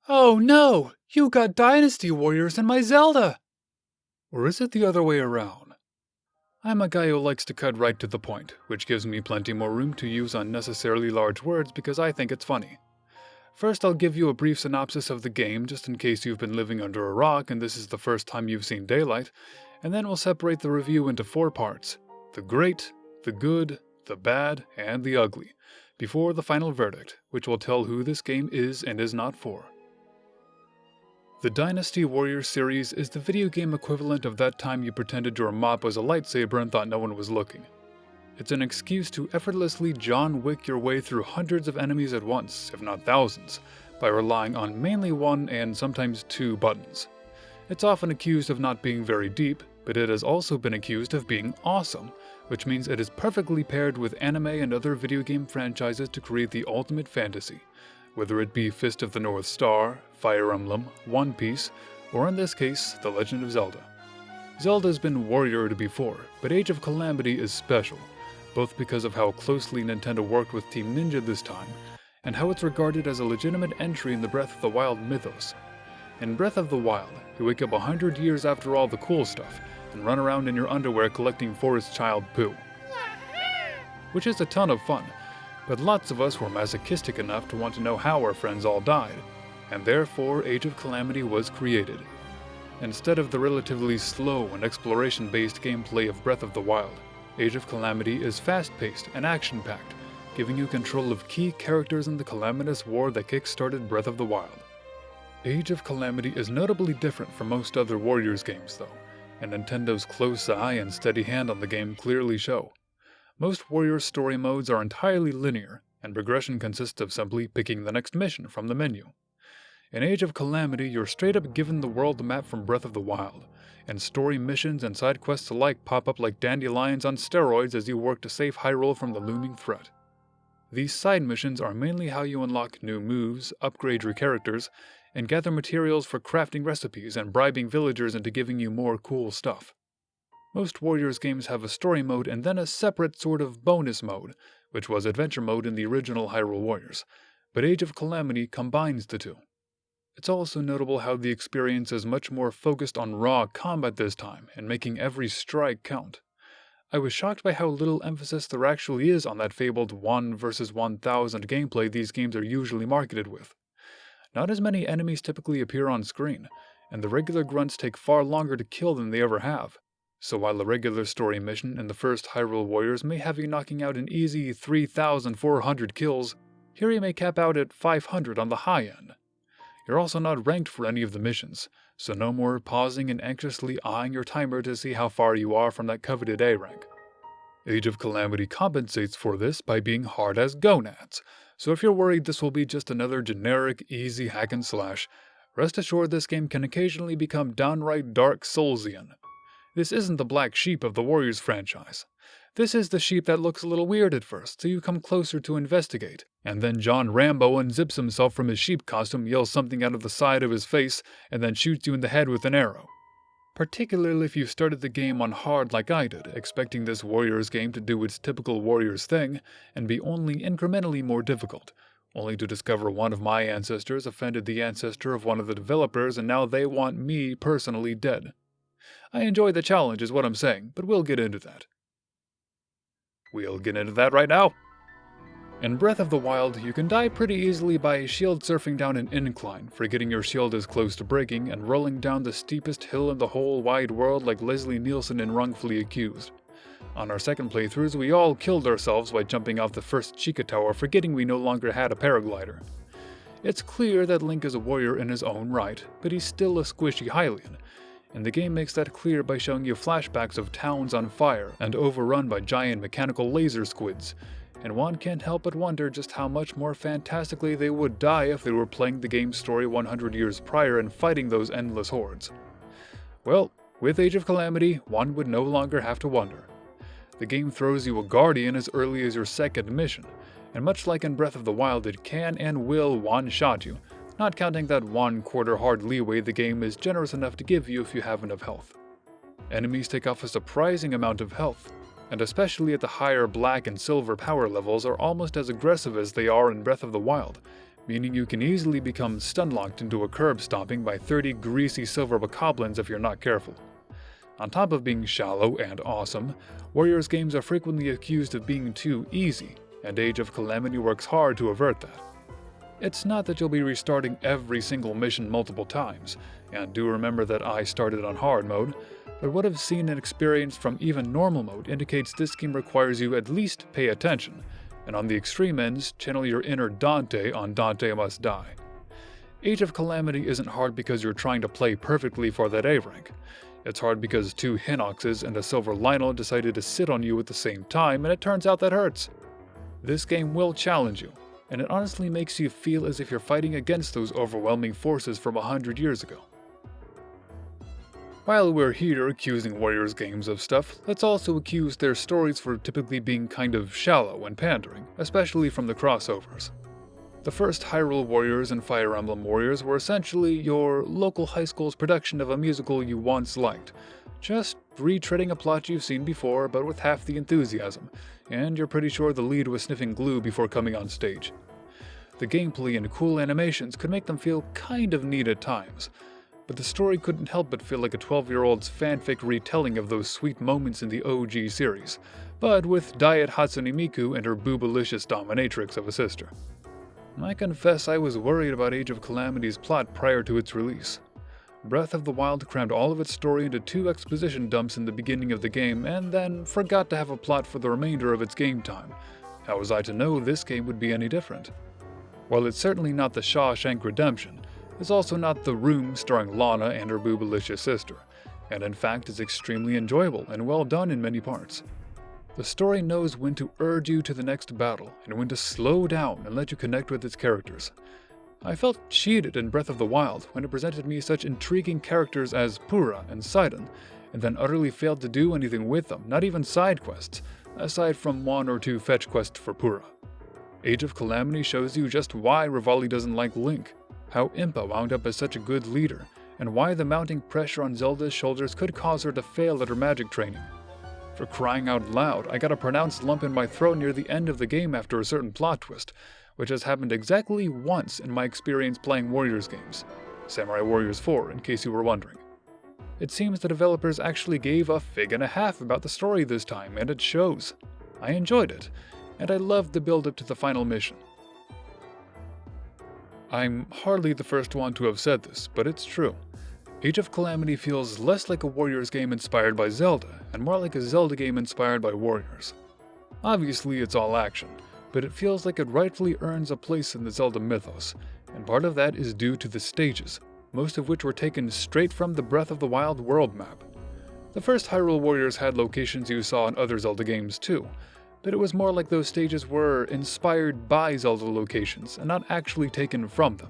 Oh no! You got Dynasty Warriors in my Zelda! Or is it the other way around? I'm a guy who likes to cut right to the point, which gives me plenty more room to use unnecessarily large words because I think it's funny. First, I'll give you a brief synopsis of the game just in case you've been living under a rock and this is the first time you've seen daylight, and then we'll separate the review into 4 parts: the great, the good, the bad, and the ugly, before the final verdict, which will tell who this game is and is not for. The Dynasty Warriors series is the video game equivalent of that time you pretended your mop was a lightsaber and thought no one was looking. It's an excuse to effortlessly John Wick your way through hundreds of enemies at once, if not thousands, by relying on mainly 1 and sometimes 2 buttons. It's often accused of not being very deep, but it has also been accused of being awesome, which means it is perfectly paired with anime and other video game franchises to create the ultimate fantasy, whether it be Fist of the North Star, Fire Emblem, One Piece, or in this case, The Legend of Zelda. Zelda's been warriored before, but Age of Calamity is special, both because of how closely Nintendo worked with Team Ninja this time, and how it's regarded as a legitimate entry in the Breath of the Wild mythos. In Breath of the Wild, you wake up 100 years after all the cool stuff, and run around in your underwear collecting forest child poo. Which is a ton of fun, but lots of us were masochistic enough to want to know how our friends all died, and therefore Age of Calamity was created. Instead of the relatively slow and exploration-based gameplay of Breath of the Wild, Age of Calamity is fast-paced and action-packed, giving you control of key characters in the calamitous war that kick-started Breath of the Wild. Age of Calamity is notably different from most other Warriors games though, and Nintendo's close eye and steady hand on the game clearly show. Most Warriors story modes are entirely linear, and progression consists of simply picking the next mission from the menu. In Age of Calamity, you're straight up given the world map from Breath of the Wild, and story missions and side quests alike pop up like dandelions on steroids as you work to save Hyrule from the looming threat. These side missions are mainly how you unlock new moves, upgrade your characters, and gather materials for crafting recipes and bribing villagers into giving you more cool stuff. Most Warriors games have a story mode and then a separate sort of bonus mode, which was adventure mode in the original Hyrule Warriors, but Age of Calamity combines the two. It's also notable how the experience is much more focused on raw combat this time and making every strike count. I was shocked by how little emphasis there actually is on that fabled 1 versus 1000 gameplay these games are usually marketed with. Not as many enemies typically appear on screen, and the regular grunts take far longer to kill than they ever have. So while a regular story mission in the first Hyrule Warriors may have you knocking out an easy 3,400 kills, here you may cap out at 500 on the high end. You're also not ranked for any of the missions, so no more pausing and anxiously eyeing your timer to see how far you are from that coveted A rank. Age of Calamity compensates for this by being hard as gonads, so if you're worried this will be just another generic, easy hack and slash, rest assured this game can occasionally become downright Dark Soulsian. This isn't the black sheep of the Warriors franchise. This is the sheep that looks a little weird at first, so you come closer to investigate, and then John Rambo unzips himself from his sheep costume, yells something out of the side of his face, and then shoots you in the head with an arrow. Particularly if you started the game on hard like I did, expecting this Warriors game to do its typical Warriors thing, and be only incrementally more difficult, only to discover one of my ancestors offended the ancestor of one of the developers and now they want me personally dead. I enjoy the challenge is what I'm saying, but we'll get into that. We'll get into that right now. In Breath of the Wild, you can die pretty easily by shield surfing down an incline, forgetting your shield is close to breaking, and rolling down the steepest hill in the whole wide world like Leslie Nielsen in Wrongfully Accused. On our second playthroughs, we all killed ourselves by jumping off the first Chica Tower, forgetting we no longer had a paraglider. It's clear that Link is a warrior in his own right, but he's still a squishy Hylian, and the game makes that clear by showing you flashbacks of towns on fire and overrun by giant mechanical laser squids, and one can't help but wonder just how much more fantastically they would die if they were playing the game's story 100 years prior and fighting those endless hordes. Well, with Age of Calamity, one would no longer have to wonder. The game throws you a guardian as early as your second mission, and much like in Breath of the Wild, it can and will one-shot you, not counting that 1/4 hard leeway the game is generous enough to give you if you have enough health. Enemies take off a surprising amount of health, and especially at the higher black and silver power levels are almost as aggressive as they are in Breath of the Wild, meaning you can easily become stun-locked into a curb stomping by 30 greasy silver bokoblins if you're not careful. On top of being shallow and awesome, Warriors games are frequently accused of being too easy, and Age of Calamity works hard to avert that. It's not that you'll be restarting every single mission multiple times, and do remember that I started on hard mode, but what I've seen and experienced from even normal mode indicates this game requires you at least pay attention, and on the extreme ends, channel your inner Dante on Dante Must Die. Age of Calamity isn't hard because you're trying to play perfectly for that A rank. It's hard because 2 Hinoxes and a Silver Lionel decided to sit on you at the same time, and it turns out that hurts. This game will challenge you, and it honestly makes you feel as if you're fighting against those overwhelming forces from 100 years ago. While we're here accusing Warriors games of stuff, let's also accuse their stories for typically being kind of shallow and pandering, especially from the crossovers. The first Hyrule Warriors and Fire Emblem Warriors were essentially your local high school's production of a musical you once liked, just retreading a plot you've seen before but with half the enthusiasm, and you're pretty sure the lead was sniffing glue before coming on stage. The gameplay and cool animations could make them feel kind of neat at times, but the story couldn't help but feel like a 12-year-old's fanfic retelling of those sweet moments in the OG series, but with Diet Hatsune Miku and her boobalicious dominatrix of a sister. I confess I was worried about Age of Calamity's plot prior to its release. Breath of the Wild crammed all of its story into 2 exposition dumps in the beginning of the game and then forgot to have a plot for the remainder of its game time. How was I to know this game would be any different? While it's certainly not the Shawshank Redemption, it's also not The Room starring Lana and her boobalicious sister, and in fact is extremely enjoyable and well done in many parts. The story knows when to urge you to the next battle, and when to slow down and let you connect with its characters. I felt cheated in Breath of the Wild when it presented me such intriguing characters as Purah and Sidon, and then utterly failed to do anything with them, not even side quests, aside from 1 or 2 fetch quests for Purah. Age of Calamity shows you just why Rivali doesn't like Link, how Impa wound up as such a good leader, and why the mounting pressure on Zelda's shoulders could cause her to fail at her magic training. For crying out loud, I got a pronounced lump in my throat near the end of the game after a certain plot twist, which has happened exactly once in my experience playing Warriors games. Samurai Warriors 4, in case you were wondering. It seems the developers actually gave a fig and a half about the story this time, and it shows. I enjoyed it, and I loved the build-up to the final mission. I'm hardly the first one to have said this, but it's true. Age of Calamity feels less like a Warriors game inspired by Zelda, and more like a Zelda game inspired by Warriors. Obviously it's all action, but it feels like it rightfully earns a place in the Zelda mythos, and part of that is due to the stages, most of which were taken straight from the Breath of the Wild world map. The first Hyrule Warriors had locations you saw in other Zelda games too, but it was more like those stages were inspired by Zelda locations and not actually taken from them.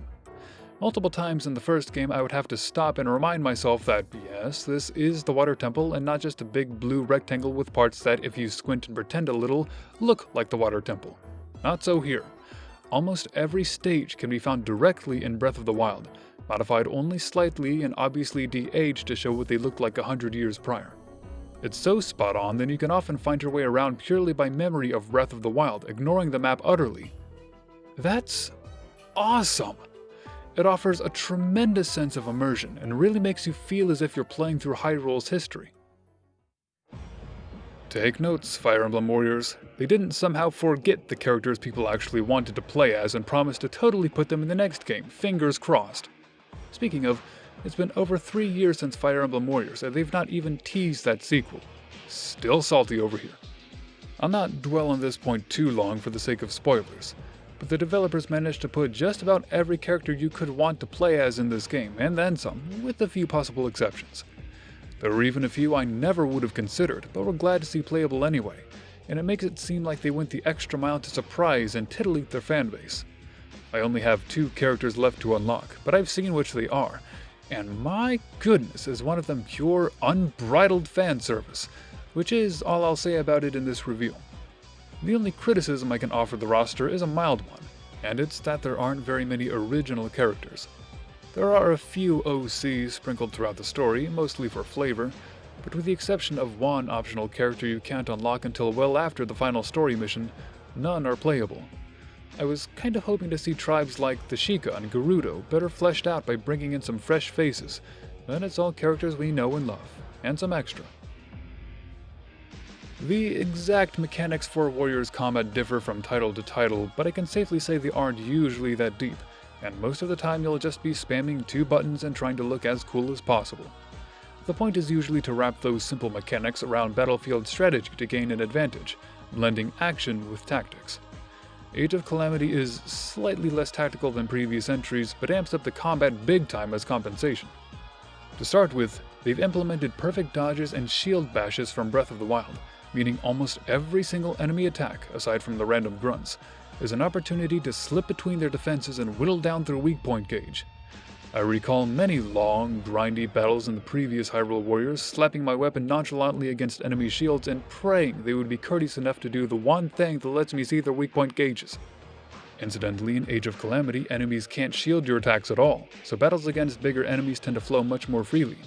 Multiple times in the first game I would have to stop and remind myself that yes, this is the Water Temple and not just a big blue rectangle with parts that, if you squint and pretend a little, look like the Water Temple. Not so here. Almost every stage can be found directly in Breath of the Wild, modified only slightly and obviously de-aged to show what they looked like 100 years prior. It's so spot on that you can often find your way around purely by memory of Breath of the Wild, ignoring the map utterly. That's awesome! It offers a tremendous sense of immersion and really makes you feel as if you're playing through Hyrule's history. Take notes, Fire Emblem Warriors. They didn't somehow forget the characters people actually wanted to play as and promised to totally put them in the next game, fingers crossed. Speaking of, it's been over 3 years since Fire Emblem Warriors, and they've not even teased that sequel. Still salty over here. I'll not dwell on this point too long for the sake of spoilers, but the developers managed to put just about every character you could want to play as in this game, and then some, with a few possible exceptions. There were even a few I never would have considered, but were glad to see playable anyway, and it makes it seem like they went the extra mile to surprise and titillate their fanbase. I only have 2 characters left to unlock, but I've seen which they are, and my goodness is one of them pure, unbridled fan service, which is all I'll say about it in this review. The only criticism I can offer the roster is a mild one, and it's that there aren't very many original characters. There are a few OCs sprinkled throughout the story, mostly for flavor, but with the exception of one optional character you can't unlock until well after the final story mission, none are playable. I was kinda hoping to see tribes like the Sheikah and Gerudo better fleshed out by bringing in some fresh faces, but it's all characters we know and love, and some extra. The exact mechanics for Warriors combat differ from title to title, but I can safely say they aren't usually that deep, and most of the time you'll just be spamming 2 buttons and trying to look as cool as possible. The point is usually to wrap those simple mechanics around battlefield strategy to gain an advantage, blending action with tactics. Age of Calamity is slightly less tactical than previous entries, but amps up the combat big time as compensation. To start with, they've implemented perfect dodges and shield bashes from Breath of the Wild, meaning almost every single enemy attack, aside from the random grunts, is an opportunity to slip between their defenses and whittle down their weak point gauge. I recall many long, grindy battles in the previous Hyrule Warriors, slapping my weapon nonchalantly against enemy shields and praying they would be courteous enough to do the one thing that lets me see their weak point gauges. Incidentally, in Age of Calamity, enemies can't shield your attacks at all, so battles against bigger enemies tend to flow much more freely.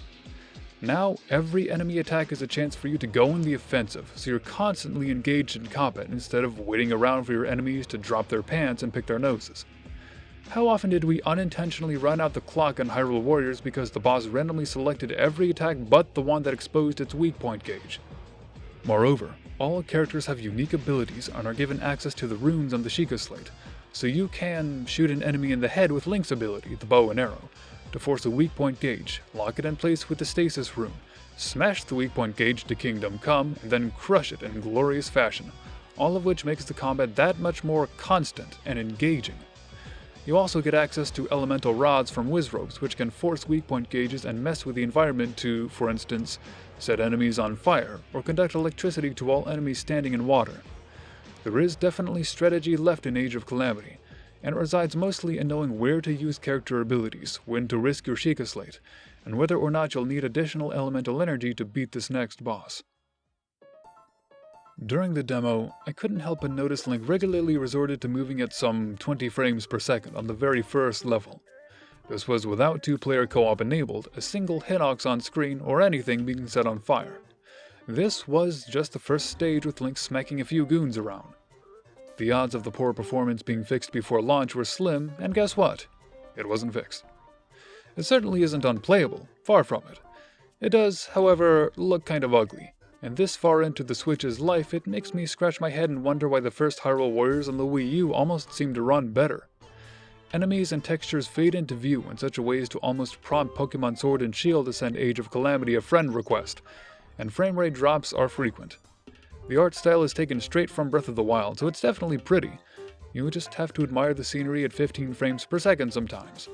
Now, every enemy attack is a chance for you to go in the offensive, so you're constantly engaged in combat instead of waiting around for your enemies to drop their pants and pick their noses. How often did we unintentionally run out the clock on Hyrule Warriors because the boss randomly selected every attack but the one that exposed its weak point gauge? Moreover, all characters have unique abilities and are given access to the runes on the Sheikah slate, so you can shoot an enemy in the head with Link's ability, the bow and arrow, to force a weak point gauge, lock it in place with the stasis rune, smash the weak point gauge to Kingdom Come, and then crush it in glorious fashion, all of which makes the combat that much more constant and engaging. You also get access to elemental rods from Wizrobes, which can force weak point gauges and mess with the environment to, for instance, set enemies on fire, or conduct electricity to all enemies standing in water. There is definitely strategy left in Age of Calamity, and it resides mostly in knowing where to use character abilities, when to risk your Sheikah slate, and whether or not you'll need additional elemental energy to beat this next boss. During the demo, I couldn't help but notice Link regularly resorted to moving at some 20 frames per second on the very first level. This was without 2-player co-op enabled, a single Hinox on screen, or anything being set on fire. This was just the first stage with Link smacking a few goons around. The odds of the poor performance being fixed before launch were slim, and guess what? It wasn't fixed. It certainly isn't unplayable, far from it. It does, however, look kind of ugly. And this far into the Switch's life, it makes me scratch my head and wonder why the first Hyrule Warriors on the Wii U almost seem to run better. Enemies and textures fade into view in such a way as to almost prompt Pokemon Sword and Shield to send Age of Calamity a friend request, and frame rate drops are frequent. The art style is taken straight from Breath of the Wild, so it's definitely pretty. You just have to admire the scenery at 15 frames per second sometimes.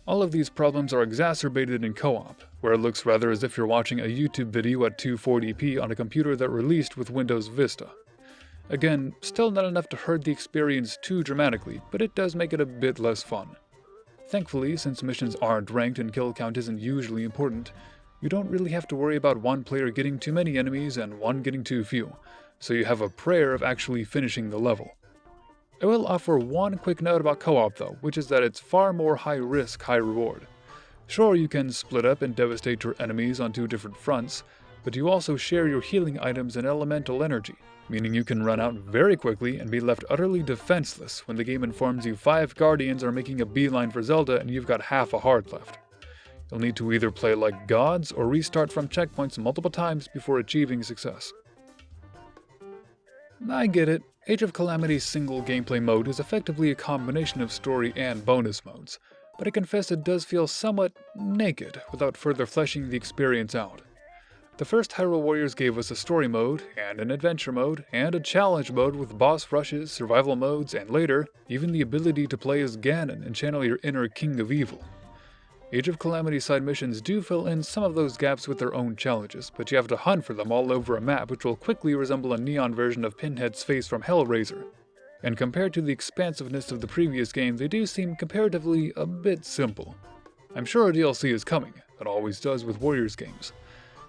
All of these problems are exacerbated in co-op, where it looks rather as if you're watching a YouTube video at 240p on a computer that released with Windows Vista. Again, still not enough to hurt the experience too dramatically, but it does make it a bit less fun. Thankfully, since missions aren't ranked and kill count isn't usually important, you don't really have to worry about one player getting too many enemies and one getting too few, so you have a prayer of actually finishing the level. I will offer one quick note about co-op though, which is that it's far more high risk, high reward. Sure, you can split up and devastate your enemies on 2 different fronts, but you also share your healing items and elemental energy, meaning you can run out very quickly and be left utterly defenseless when the game informs you 5 Guardians are making a beeline for Zelda and you've got half a heart left. You'll need to either play like gods or restart from checkpoints multiple times before achieving success. I get it. Age of Calamity's single gameplay mode is effectively a combination of story and bonus modes, but I confess it does feel somewhat naked without further fleshing the experience out. The first Hyrule Warriors gave us a story mode, and an adventure mode, and a challenge mode with boss rushes, survival modes, and later, even the ability to play as Ganon and channel your inner King of Evil. Age of Calamity side missions do fill in some of those gaps with their own challenges, but you have to hunt for them all over a map which will quickly resemble a neon version of Pinhead's face from Hellraiser. And compared to the expansiveness of the previous game, they do seem comparatively a bit simple. I'm sure a DLC is coming, it always does with Warriors games.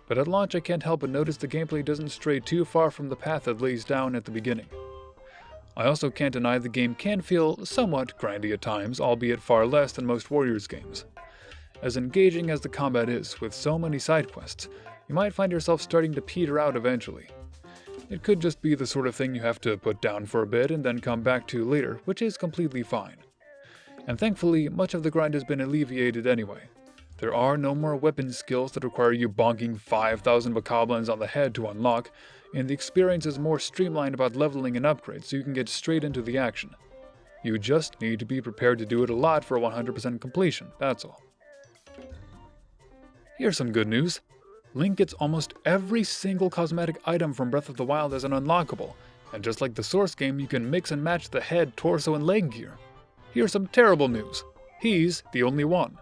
But at launch I can't help but notice the gameplay doesn't stray too far from the path it lays down at the beginning. I also can't deny the game can feel somewhat grindy at times, albeit far less than most Warriors games. As engaging as the combat is, with so many side quests, you might find yourself starting to peter out eventually. It could just be the sort of thing you have to put down for a bit and then come back to later, which is completely fine. And thankfully, much of the grind has been alleviated anyway. There are no more weapon skills that require you bonking 5,000 bokoblins on the head to unlock, and the experience is more streamlined about leveling and upgrades so you can get straight into the action. You just need to be prepared to do it a lot for 100% completion, that's all. Here's some good news. Link gets almost every single cosmetic item from Breath of the Wild as an unlockable, and just like the source game, you can mix and match the head, torso, and leg gear. Here's some terrible news. He's the only one.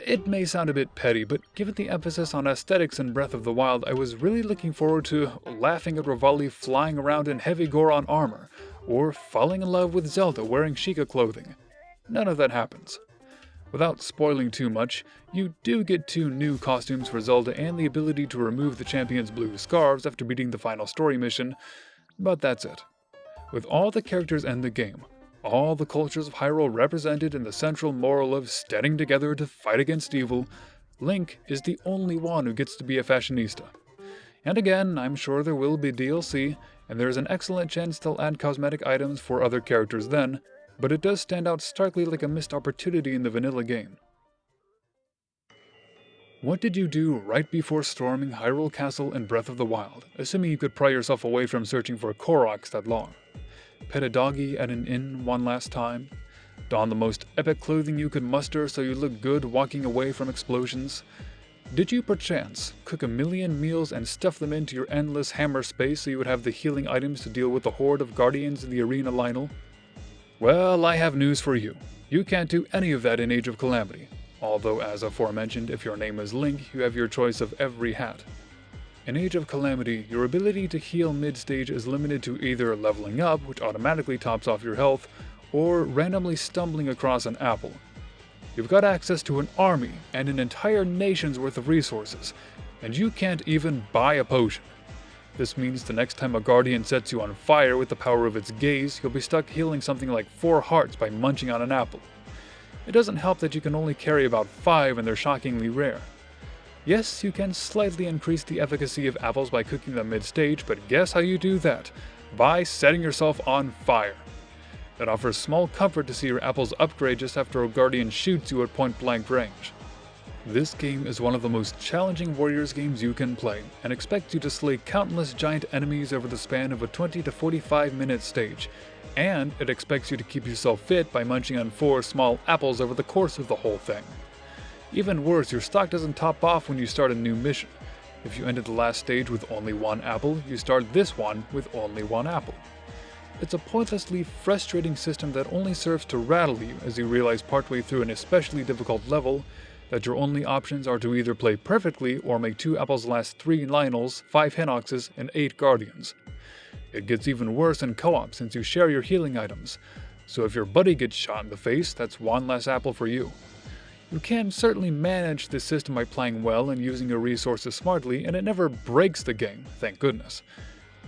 It may sound a bit petty, but given the emphasis on aesthetics in Breath of the Wild, I was really looking forward to laughing at Revali flying around in heavy Goron armor, or falling in love with Zelda wearing Sheikah clothing. None of that happens. Without spoiling too much, you do get 2 new costumes for Zelda and the ability to remove the champion's blue scarves after beating the final story mission, but that's it. With all the characters in the game, all the cultures of Hyrule represented in the central moral of standing together to fight against evil, Link is the only one who gets to be a fashionista. And again, I'm sure there will be DLC, and there is an excellent chance they'll add cosmetic items for other characters then, but it does stand out starkly like a missed opportunity in the vanilla game. What did you do right before storming Hyrule Castle in Breath of the Wild, assuming you could pry yourself away from searching for Koroks that long? Pet a doggy at an inn one last time? Don the most epic clothing you could muster so you look good walking away from explosions? Did you perchance cook 1,000,000 meals and stuff them into your endless hammer space so you would have the healing items to deal with the horde of guardians in the arena Lionel? Well, I have news for you. You can't do any of that in Age of Calamity, although as aforementioned, if your name is Link, you have your choice of every hat. In Age of Calamity, your ability to heal mid-stage is limited to either leveling up, which automatically tops off your health, or randomly stumbling across an apple. You've got access to an army and an entire nation's worth of resources, and you can't even buy a potion. This means the next time a guardian sets you on fire with the power of its gaze, you'll be stuck healing something like 4 hearts by munching on an apple. It doesn't help that you can only carry about 5 and they're shockingly rare. Yes, you can slightly increase the efficacy of apples by cooking them mid-stage, but guess how you do that? By setting yourself on fire. It offers small comfort to see your apples upgrade just after a guardian shoots you at point-blank range. This game is one of the most challenging Warriors games you can play, and expects you to slay countless giant enemies over the span of a 20 to 45 minute stage, and it expects you to keep yourself fit by munching on 4 small apples over the course of the whole thing. Even worse, your stock doesn't top off when you start a new mission. If you ended the last stage with only 1 apple, you start this one with only 1 apple. It's a pointlessly frustrating system that only serves to rattle you as you realize partway through an especially difficult level that your only options are to either play perfectly or make 2 apples last 3 Lionels, 5 Hinoxes, and 8 Guardians. It gets even worse in co-op since you share your healing items, so if your buddy gets shot in the face, that's 1 less apple for you. You can certainly manage this system by playing well and using your resources smartly, and it never breaks the game, thank goodness.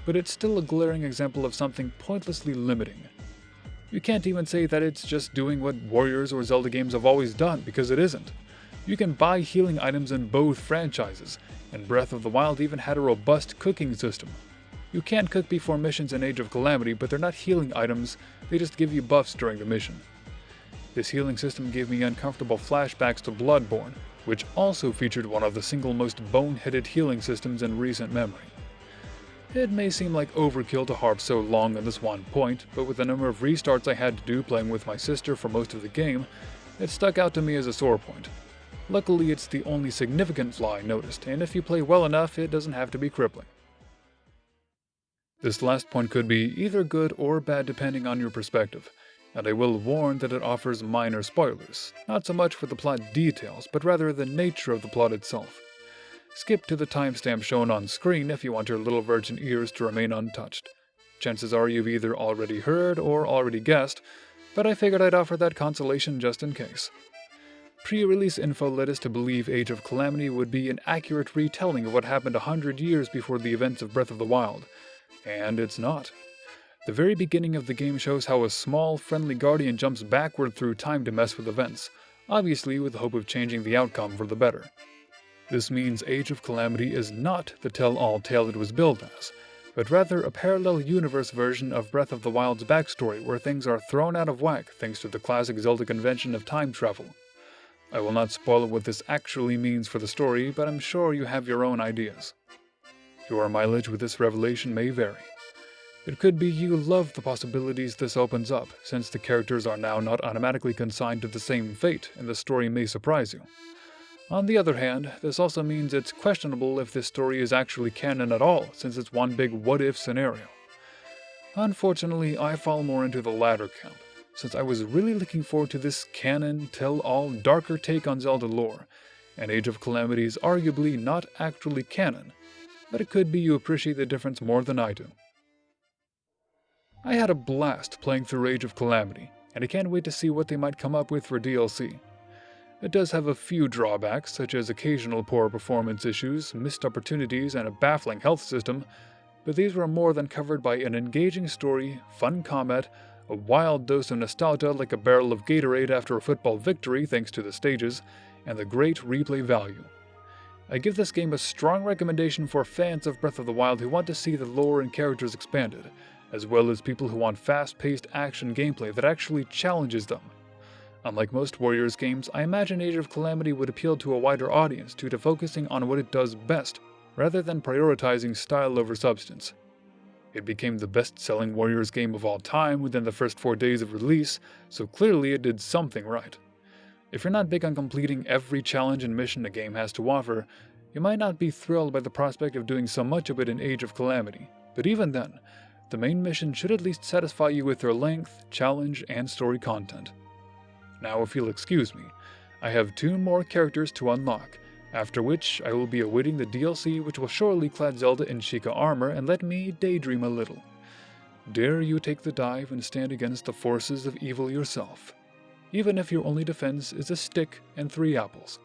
But it's still a glaring example of something pointlessly limiting. You can't even say that it's just doing what Warriors or Zelda games have always done, because it isn't. You can buy healing items in both franchises, and Breath of the Wild even had a robust cooking system. You can cook before missions in Age of Calamity, but they're not healing items, they just give you buffs during the mission. This healing system gave me uncomfortable flashbacks to Bloodborne, which also featured one of the single most boneheaded healing systems in recent memory. It may seem like overkill to harp so long on this one point, but with the number of restarts I had to do playing with my sister for most of the game, it stuck out to me as a sore point. Luckily, it's the only significant flaw I noticed, and if you play well enough, it doesn't have to be crippling. This last point could be either good or bad depending on your perspective, and I will warn that it offers minor spoilers, not so much for the plot details, but rather the nature of the plot itself. Skip to the timestamp shown on screen if you want your little virgin ears to remain untouched. Chances are you've either already heard or already guessed, but I figured I'd offer that consolation just in case. Pre-release info led us to believe Age of Calamity would be an accurate retelling of what happened 100 years before the events of Breath of the Wild, and it's not. The very beginning of the game shows how a small, friendly guardian jumps backward through time to mess with events, obviously with the hope of changing the outcome for the better. This means Age of Calamity is not the tell-all tale it was billed as. but rather a parallel universe version of Breath of the Wild's backstory where things are thrown out of whack thanks to the classic Zelda convention of time travel. I will not spoil what this actually means for the story, but I'm sure you have your own ideas. Your mileage with this revelation may vary. It could be you love the possibilities this opens up, since the characters are now not automatically consigned to the same fate, and the story may surprise you. On the other hand, this also means it's questionable if this story is actually canon at all, since it's one big what-if scenario. Unfortunately, I fall more into the latter camp, since I was really looking forward to this canon, tell-all, darker take on Zelda lore, and Age of Calamity is arguably not actually canon, but it could be you appreciate the difference more than I do. I had a blast playing through Age of Calamity, and I can't wait to see what they might come up with for DLC. It does have a few drawbacks, such as occasional poor performance issues, missed opportunities, and a baffling health system, but these were more than covered by an engaging story, fun combat, a wild dose of nostalgia like a barrel of Gatorade after a football victory thanks to the stages, and the great replay value. I give this game a strong recommendation for fans of Breath of the Wild who want to see the lore and characters expanded, as well as people who want fast-paced action gameplay that actually challenges them. Unlike most Warriors games, I imagine Age of Calamity would appeal to a wider audience due to focusing on what it does best, rather than prioritizing style over substance. It became the best-selling Warriors game of all time within the first 4 days of release, so clearly it did something right. If you're not big on completing every challenge and mission a game has to offer, you might not be thrilled by the prospect of doing so much of it in Age of Calamity, but even then, the main mission should at least satisfy you with their length, challenge, and story content. Now, if you'll excuse me, I have 2 more characters to unlock, after which I will be awaiting the DLC which will surely clad Zelda in Sheikah armor and let me daydream a little. Dare you take the dive and stand against the forces of evil yourself, even if your only defense is a stick and 3 apples.